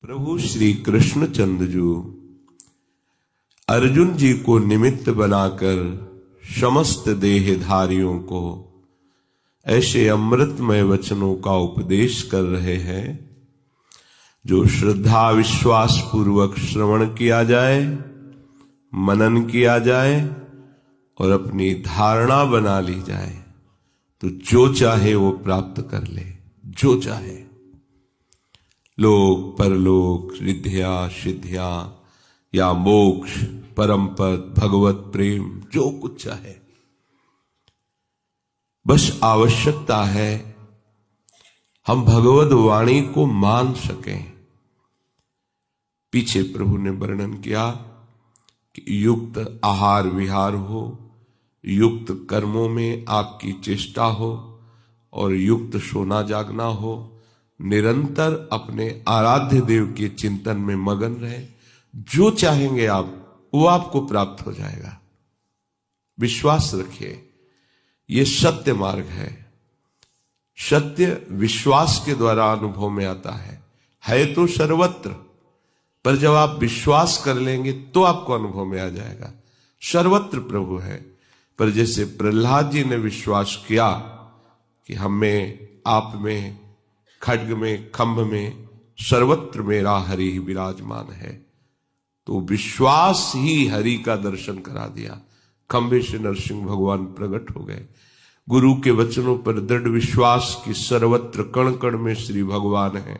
प्रभु श्री कृष्णचंद्र जी अर्जुन जी को निमित्त बनाकर समस्त देहधारियों को ऐसे अमृतमय वचनों का उपदेश कर रहे हैं जो श्रद्धा विश्वास पूर्वक श्रवण किया जाए, मनन किया जाए और अपनी धारणा बना ली जाए तो जो चाहे वो प्राप्त कर ले। जो चाहे लोक परलोक, रिद्धिया सिद्धिया या मोक्ष, परम पद, भगवत प्रेम, जो कुछ चाहे। बस आवश्यकता है हम भगवत वाणी को मान सकें। पीछे प्रभु ने वर्णन किया कि युक्त आहार विहार हो, युक्त कर्मों में आपकी चेष्टा हो और युक्त सोना जागना हो, निरंतर अपने आराध्य देव के चिंतन में मगन रहे। जो चाहेंगे आप वो आपको प्राप्त हो जाएगा। विश्वास रखिए, ये सत्य मार्ग है। सत्य विश्वास के द्वारा अनुभव में आता है तो सर्वत्र, पर जब आप विश्वास कर लेंगे तो आपको अनुभव में आ जाएगा। सर्वत्र प्रभु है, पर जैसे प्रहलाद जी ने विश्वास किया कि हमें, आप में, खड्ग में, खंभ में, सर्वत्र मेरा हरि ही विराजमान है, तो विश्वास ही हरि का दर्शन करा दिया। खंभे से नरसिंह भगवान प्रकट हो गए। गुरु के वचनों पर दृढ़ विश्वास की सर्वत्र कण कण में श्री भगवान है।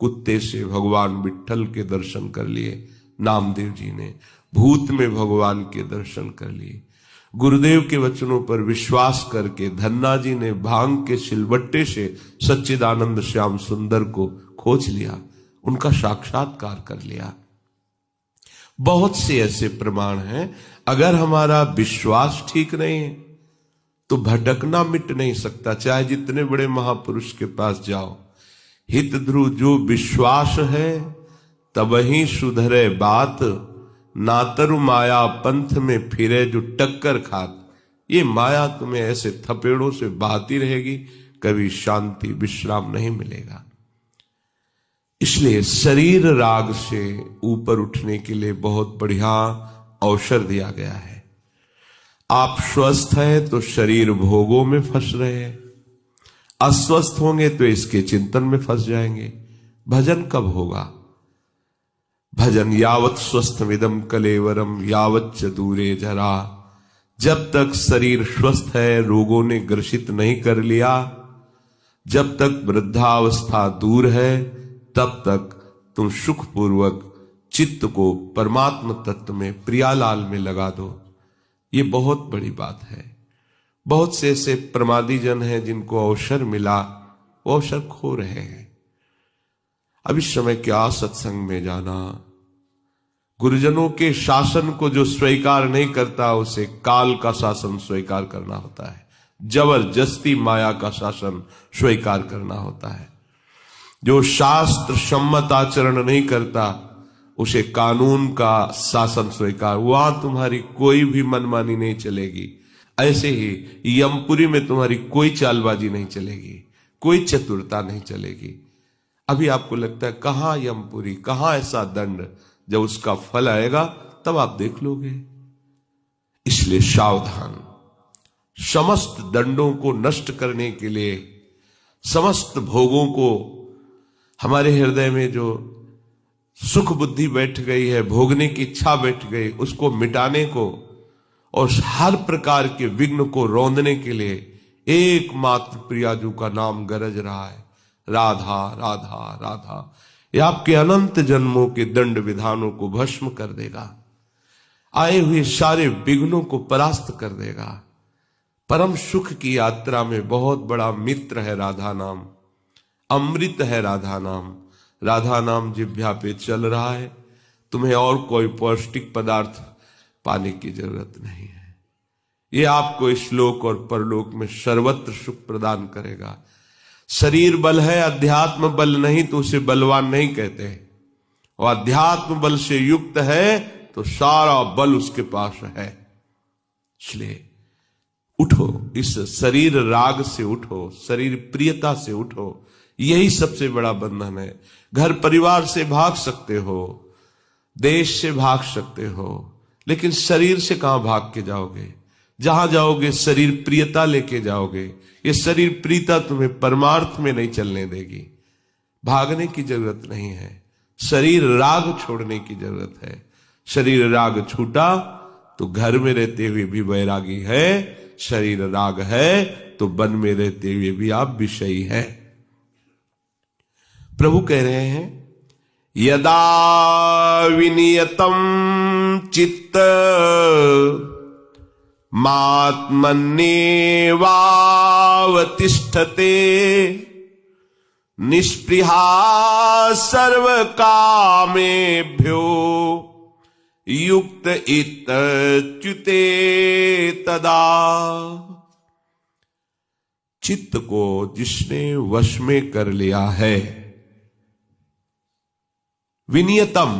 कुत्ते से भगवान विट्ठल के दर्शन कर लिए नामदेव जी ने, भूत में भगवान के दर्शन कर लिए। गुरुदेव के वचनों पर विश्वास करके धन्ना जी ने भांग के सिलबट्टे से सच्चिदानंद श्याम सुंदर को खोज लिया, उनका साक्षात्कार कर लिया। बहुत से ऐसे प्रमाण हैं। अगर हमारा विश्वास ठीक नहीं है तो भटकना मिट नहीं सकता, चाहे जितने बड़े महापुरुष के पास जाओ। हित ध्रुव जो विश्वास है तब ही सुधरे बात, नातरु माया पंथ में फिरे जो टक्कर खात। ये माया तुम्हें ऐसे थपेड़ों से बहाती रहेगी, कभी शांति विश्राम नहीं मिलेगा। इसलिए शरीर राग से ऊपर उठने के लिए बहुत बढ़िया अवसर दिया गया है। आप स्वस्थ हैं तो शरीर भोगों में फंस रहे हैं, अस्वस्थ होंगे तो इसके चिंतन में फंस जाएंगे। भजन कब होगा? भजन यावत स्वस्थमिदम कलेवरम यावत च दूरे जरा। जब तक शरीर स्वस्थ है, रोगों ने ग्रसित नहीं कर लिया, जब तक वृद्धावस्था दूर है, तब तक तुम सुखपूर्वक चित्त को परमात्म तत्व में, प्रियालाल में लगा दो। ये बहुत बड़ी बात है। बहुत से ऐसे प्रमादी जन हैं जिनको अवसर मिला, वो अवसर खो रहे हैं। अब इस समय क्या सत्संग में जाना, गुरुजनों के शासन को जो स्वीकार नहीं करता उसे काल का शासन स्वीकार करना होता है। जबरदस्ती माया का शासन स्वीकार करना होता है। जो शास्त्र सम्मत आचरण नहीं करता उसे कानून का शासन स्वीकार। वहां तुम्हारी कोई भी मनमानी नहीं चलेगी। ऐसे ही यमपुरी में तुम्हारी कोई चालबाजी नहीं चलेगी, कोई चतुरता नहीं चलेगी। अभी आपको लगता है कहां यमपुरी, कहां ऐसा दंड, जब उसका फल आएगा तब आप देख लोगे। इसलिए सावधान। समस्त दंडों को नष्ट करने के लिए, समस्त भोगों को, हमारे हृदय में जो सुख बुद्धि बैठ गई है, भोगने की इच्छा बैठ गई, उसको मिटाने को और हर प्रकार के विघ्न को रौंदने के लिए एकमात्र प्रियाजू का नाम गरज रहा है, राधा राधा राधा। ये आपके अनंत जन्मों के दंड विधानों को भस्म कर देगा, आए हुए सारे विघ्नों को परास्त कर देगा। परम सुख की यात्रा में बहुत बड़ा मित्र है राधा नाम, अमृत है राधा नाम। राधा नाम जिह्वा पे चल रहा है, तुम्हें और कोई पौष्टिक पदार्थ पाने की जरूरत नहीं है। ये आपको इस लोक और परलोक में सर्वत्र सुख प्रदान करेगा। शरीर बल है, अध्यात्म बल नहीं तो उसे बलवान नहीं कहते। और अध्यात्म बल से युक्त है तो सारा बल उसके पास है। इसलिए उठो, इस शरीर राग से उठो, शरीर प्रियता से उठो। यही सबसे बड़ा बंधन है। घर परिवार से भाग सकते हो, देश से भाग सकते हो, लेकिन शरीर से कहां भाग के जाओगे? जहां जाओगे शरीर प्रियता लेके जाओगे। ये शरीर प्रियता तुम्हें परमार्थ में नहीं चलने देगी। भागने की जरूरत नहीं है, शरीर राग छोड़ने की जरूरत है। शरीर राग छूटा तो घर में रहते हुए भी वैरागी है, शरीर राग है तो वन में रहते हुए भी आप विषयी हैं। प्रभु कह रहे हैं, यदा विनियतम चित्त मात्मन्येवावतिष्ठते निष्पृहा सर्व कामेभ्यो युक्त इत्युते तदा। चित्त को जिसने वश में कर लिया है, विनियतम,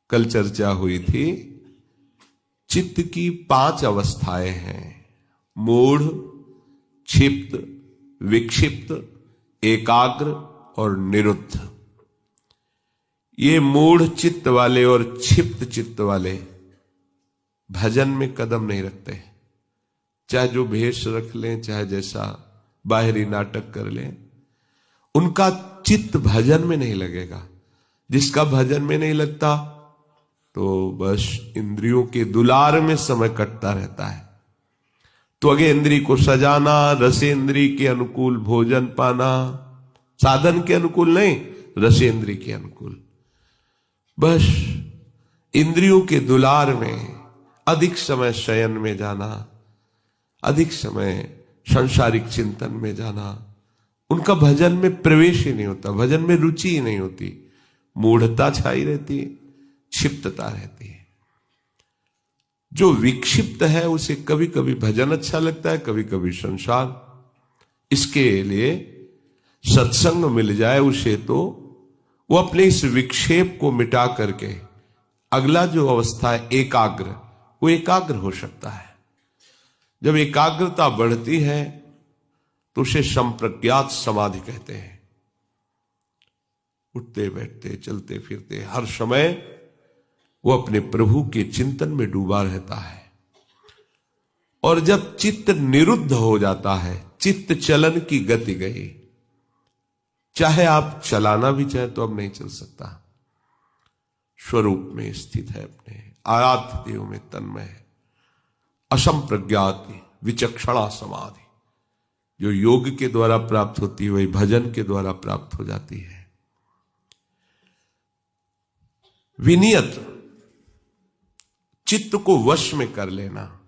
कल चर्चा हुई थी, चित्त की 5 अवस्थाएं हैं। मूढ़, क्षिप्त, विक्षिप्त, एकाग्र और निरुद्ध। ये मूढ़ चित्त वाले और क्षिप्त चित्त वाले भजन में कदम नहीं रखते। चाहे जो भेष रख लें, चाहे जैसा बाहरी नाटक कर लें, उनका चित्त भजन में नहीं लगेगा। जिसका भजन में नहीं लगता तो बस इंद्रियों के दुलार में समय कटता रहता है। तो अगे इंद्री को सजाना, रसेंद्री के अनुकूल भोजन पाना, साधन के अनुकूल नहीं, रसेंद्री के अनुकूल। बस इंद्रियों के दुलार में अधिक समय शयन में जाना, अधिक समय सांसारिक चिंतन में जाना, उनका भजन में प्रवेश ही नहीं होता, भजन में रुचि ही नहीं होती। मूढ़ता छाई रहती है, क्षिप्तता रहती है। जो विक्षिप्त है उसे कभी कभी भजन अच्छा लगता है, कभी कभी संसार। इसके लिए सत्संग मिल जाए उसे तो वो अपने इस विक्षेप को मिटा करके अगला जो अवस्था है एकाग्र, वो एकाग्र हो सकता है। जब एकाग्रता बढ़ती है तो उसे संप्रज्ञात समाधि कहते हैं। उठते बैठते चलते फिरते हर समय वो अपने प्रभु के चिंतन में डूबा रहता है। और जब चित्त निरुद्ध हो जाता है, चित्त चलन की गति गई, चाहे आप चलाना भी चाहे तो अब नहीं चल सकता। स्वरूप में स्थित है, अपने आराध्य देव में तन्मय है। असंप्रज्ञात विचक्षणा समाधि जो योग के द्वारा प्राप्त होती है, वही भजन के द्वारा प्राप्त हो जाती है। विनियत, चित्त को वश में कर लेना।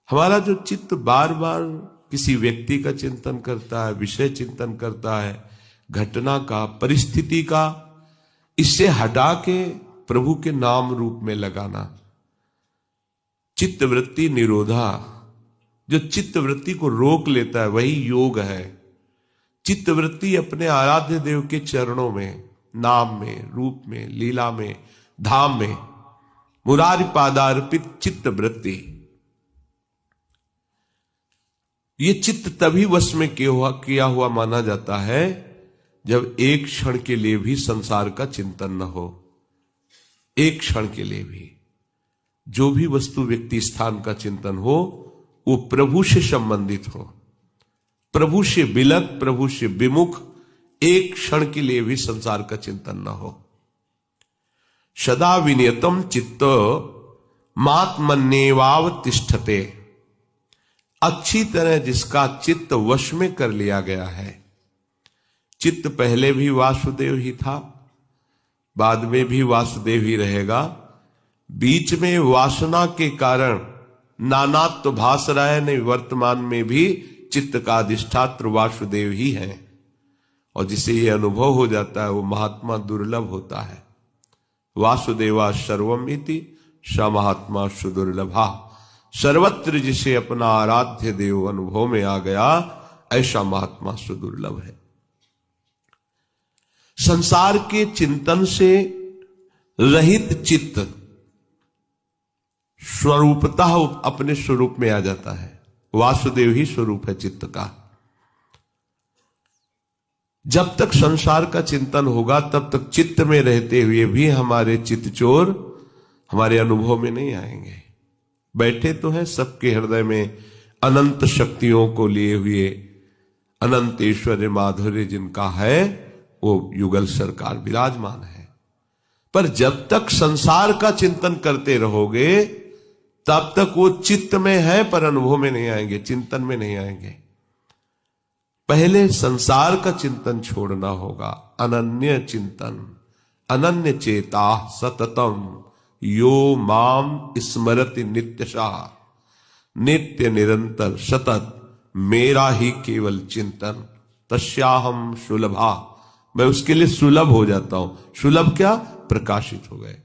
हमारा जो चित्त बार बार किसी व्यक्ति का चिंतन करता है, विषय चिंतन करता है, घटना का, परिस्थिति का, इससे हटा के प्रभु के नाम रूप में लगाना। चित्त वृत्ति निरोधा, जो चित्त वृत्ति को रोक लेता है वही योग है। चित्त वृत्ति अपने आराध्य देव के चरणों में, नाम में, रूप में, लीला में, धाम में, मुरारी पादार्पित चित्त वृत्ति। ये चित्त तभी वश में किया हुआ माना जाता है जब एक क्षण के लिए भी संसार का चिंतन न हो। एक क्षण के लिए भी जो भी वस्तु, व्यक्ति, स्थान का चिंतन हो वो प्रभु से संबंधित हो, प्रभु से विलग, प्रभु से विमुख, एक क्षण के लिए भी संसार का चिंतन न हो। सदा विनियतम चित्त मात्मन्येवावतिष्ठते, अच्छी तरह जिसका चित्त वश में कर लिया गया है। चित्त पहले भी वासुदेव ही था, बाद में भी वासुदेव ही रहेगा। बीच में वासना के कारण नानात्व भास रहा है, नहीं, वर्तमान में भी चित्त का अधिष्ठात्र वासुदेव ही है। और जिसे ये अनुभव हो जाता है वो महात्मा दुर्लभ होता है। वासुदेवा सर्वम इति स महात्मा सुदुर्लभा। सर्वत्र जिसे अपना आराध्य देव अनुभव में आ गया, ऐसा महात्मा सुदुर्लभ है। संसार के चिंतन से रहित चित्त स्वरूपतः अपने स्वरूप में आ जाता है। वासुदेव ही स्वरूप है चित्त का। जब तक संसार का चिंतन होगा तब तक चित्त में रहते हुए भी हमारे चित्तचोर हमारे अनुभव में नहीं आएंगे। बैठे तो हैं सबके हृदय में अनंत शक्तियों को लिए हुए अनंत ऐश्वर्य माधुर्य जिनका है वो युगल सरकार विराजमान है। पर जब तक संसार का चिंतन करते रहोगे तब तक वो चित्त में है पर अनुभव में नहीं आएंगे, चिंतन में नहीं आएंगे। पहले संसार का चिंतन छोड़ना होगा। अनन्य चिंतन, अनन्य चेता सततम यो माम स्मरति नित्यशः, नित्य निरंतर सतत मेरा ही केवल चिंतन, तस्याहम सुलभा, मैं उसके लिए सुलभ हो जाता हूं। सुलभ क्या? प्रकाशित हो गए।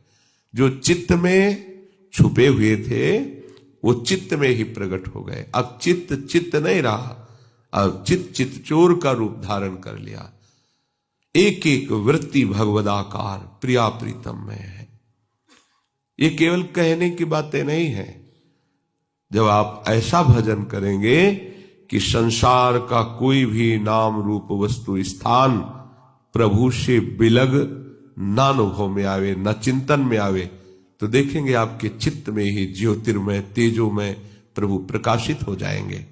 जो चित्त में छुपे हुए थे वो चित्त में ही प्रकट हो गए। अब चित्त चित्त नहीं रहा, अब चित्त चोर का रूप धारण कर लिया। एक एक वृत्ति भगवदाकार प्रिया प्रीतम में है। ये केवल कहने की बातें नहीं है। जब आप ऐसा भजन करेंगे कि संसार का कोई भी नाम रूप वस्तु स्थान प्रभु से बिलग ना अनुभव में आवे, न चिंतन में आवे, तो देखेंगे आपके चित्त में ही ज्योतिर्मय तेजोमय प्रभु प्रकाशित हो जाएंगे।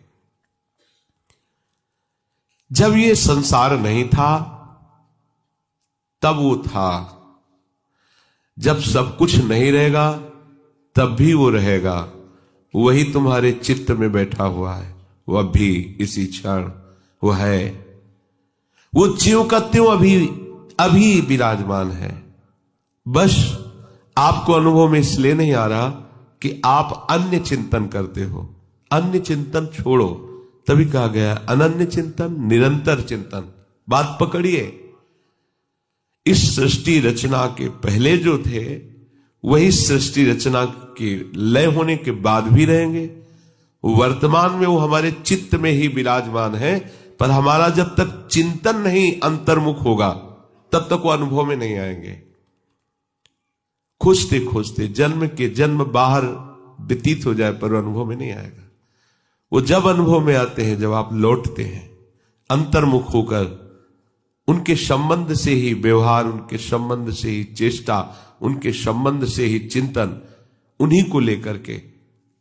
जब ये संसार नहीं था तब वो था, जब सब कुछ नहीं रहेगा तब भी वो रहेगा। वही तुम्हारे चित्त में बैठा हुआ है, वह भी इसी क्षण वो है। वो ज्यों का त्यों अभी विराजमान है। बस आपको अनुभव में इसलिए नहीं आ रहा कि आप अन्य चिंतन करते हो। अन्य चिंतन छोड़ो, तभी कहा गया अनन्य चिंतन निरंतर चिंतन। बात पकड़िए। इस सृष्टि रचना के पहले जो थे वही सृष्टि रचना के लय होने के बाद भी रहेंगे। वर्तमान में वो हमारे चित्त में ही विराजमान है, पर हमारा जब तक चिंतन नहीं अंतर्मुख होगा तब तक वो अनुभव में नहीं आएंगे। खोजते खोजते जन्म के जन्म बाहर व्यतीत हो जाए पर अनुभव में नहीं आएगा। वो जब अनुभव में आते हैं जब आप लौटते हैं अंतर्मुख होकर, उनके संबंध से ही व्यवहार, उनके संबंध से ही चेष्टा, उनके संबंध से ही चिंतन, उन्हीं को लेकर के।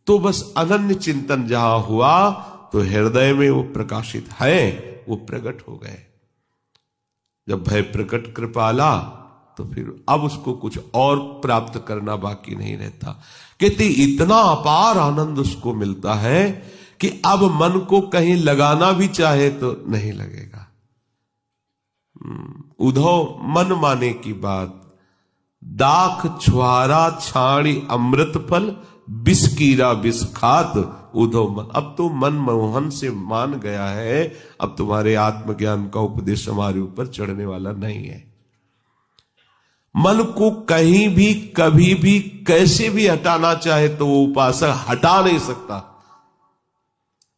तो बस अनन्य चिंतन जहां हुआ तो हृदय में वो प्रकाशित है, वो प्रकट हो गए। जब भय प्रकट कृपाला तो फिर अब उसको कुछ और प्राप्त करना बाकी नहीं रहता। कहते इतना अपार आनंद उसको मिलता है कि अब मन को कहीं लगाना भी चाहे तो नहीं लगेगा। उधो मन माने की बात, दाख छुआरा छाणी अमृत फल, बिस्कीरा बिस्खात उधो मन। अब तो मन मोहन से मान गया है, अब तुम्हारे आत्मज्ञान का उपदेश हमारे ऊपर चढ़ने वाला नहीं है। मन को कहीं भी कभी भी कैसे भी हटाना चाहे तो वो उपासक हटा नहीं सकता।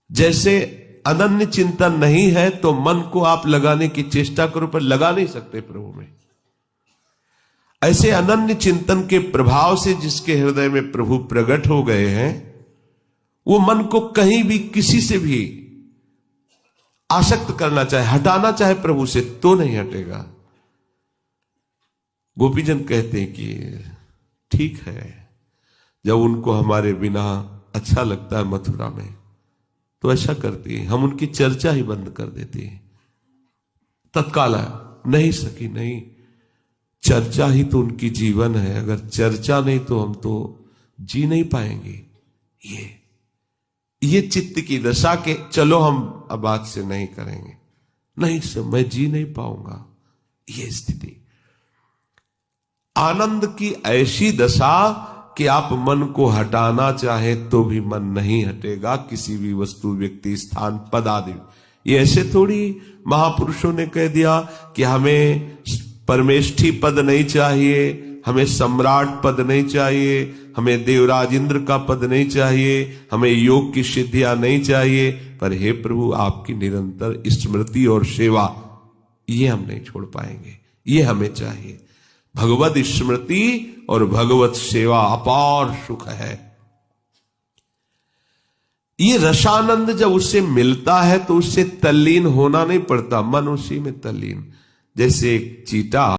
जैसे अनन्य चिंतन नहीं है तो मन को आप लगाने की चेष्टा करो पर लगा नहीं सकते प्रभु में। ऐसे अनन्य चिंतन के प्रभाव से जिसके हृदय में प्रभु प्रकट हो गए हैं, वो मन को कहीं भी किसी से भी आसक्त करना चाहे, हटाना चाहे प्रभु से, तो नहीं हटेगा। गोपीजन कहते हैं कि ठीक है, जब उनको हमारे बिना अच्छा लगता है मथुरा में तो ऐसा करती है, हम उनकी चर्चा ही बंद कर देते हैं। तत्काल नहीं सकी, नहीं, चर्चा ही तो उनकी जीवन है। अगर चर्चा नहीं तो हम तो जी नहीं पाएंगे। ये चित्त की दशा के चलो हम अब आज से नहीं करेंगे, नहीं सर मैं जी नहीं पाऊंगा, ये स्थिति। आनंद की ऐसी दशा कि आप मन को हटाना चाहे तो भी मन नहीं हटेगा, किसी भी वस्तु व्यक्ति स्थान पद आदि। ये ऐसे थोड़ी महापुरुषों ने कह दिया कि हमें परमेष्ठी पद नहीं चाहिए, हमें सम्राट पद नहीं चाहिए, हमें देवराज इंद्र का पद नहीं चाहिए, हमें योग की सिद्धियां नहीं चाहिए, पर हे प्रभु आपकी निरंतर स्मृति और सेवा ये हम नहीं छोड़ पाएंगे, ये हमें चाहिए। भगवत स्मृति और भगवत सेवा अपार सुख है। ये रसानंद जब उससे मिलता है तो उससे तल्लीन होना नहीं पड़ता, मन उसी में तल्लीन। जैसे एक चीटा